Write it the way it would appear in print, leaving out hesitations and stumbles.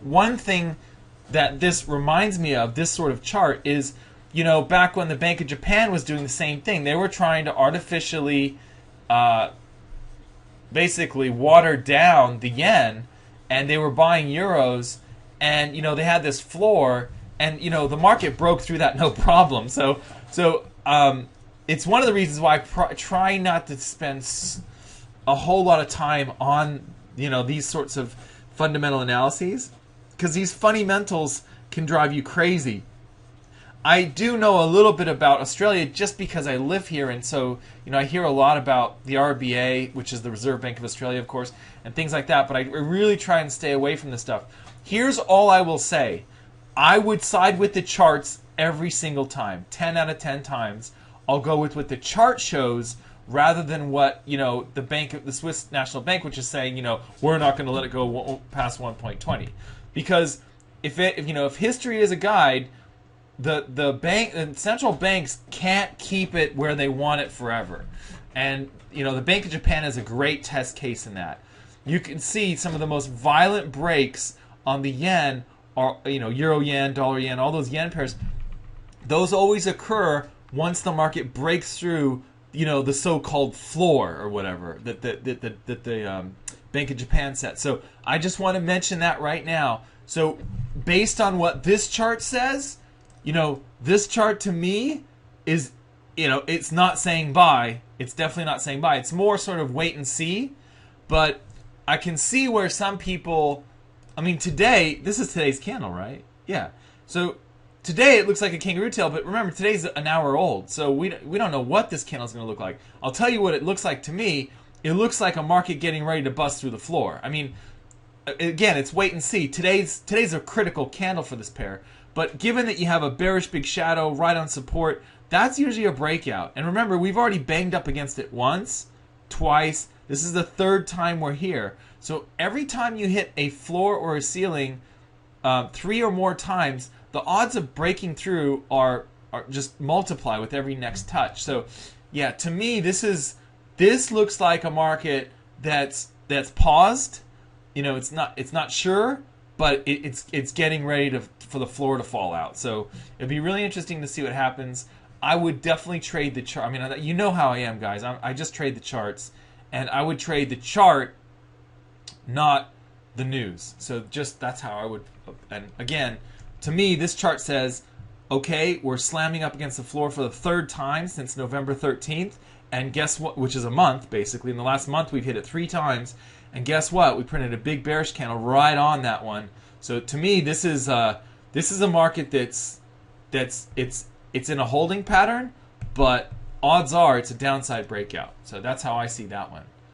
one thing that this reminds me of, this sort of chart, is, back when the Bank of Japan was doing the same thing. They were trying to artificially basically water down the yen, and they were buying euros, and they had this floor, and the market broke through that no problem. So it's one of the reasons why I try not to spend a whole lot of time on these sorts of fundamental analyses, because these fundamentals can drive you crazy. I do know a little bit about Australia just because I live here, and so I hear a lot about the RBA, which is the Reserve Bank of Australia, of course, and things like that, but I really try and stay away from this stuff. Here's all I will say. I would side with the charts every single time. 10 out of 10 times I'll go with what the chart shows rather than what the Swiss National Bank, which is saying we're not going to let it go past 1.20, because if history is a guide, the bank and central banks can't keep it where they want it forever, and the Bank of Japan is a great test case in that. You can see some of the most violent breaks on the yen, or euro yen, dollar yen, all those yen pairs. Those always occur once the market breaks through the so-called floor or whatever that the Bank of Japan set. So I just want to mention that right now. So based on what this chart says, this chart to me is, it's not saying buy. It's definitely not saying buy. It's more sort of wait and see. But I can see where some people, today, this is today's candle, right? Yeah. So today it looks like a kangaroo tail, but remember, today's an hour old, so we don't know what this candle is going to look like. I'll tell you what it looks like to me. It looks like a market getting ready to bust through the floor. Again, it's wait and see. Today's a critical candle for this pair, but given that you have a bearish big shadow right on support, that's usually a breakout. And remember, we've already banged up against it once, twice. This is the third time we're here. So every time you hit a floor or a ceiling 3 or more times, the odds of breaking through are just multiply with every next touch. So yeah, to me, this looks like a market that's paused. It's not sure, but it's getting ready for the floor to fall out. So it'd be really interesting to see what happens. I would definitely trade the chart. You know how I am, guys. I just trade the charts, and I would trade the chart, not the news. So just that's how I would. And again, to me, this chart says, okay, we're slamming up against the floor for the third time since November 13th, and guess what? Which is a month, basically. In the last month, we've hit it 3 times, and guess what? We printed a big bearish candle right on that one. So to me, this is a market that's in a holding pattern, but odds are it's a downside breakout. So that's how I see that one.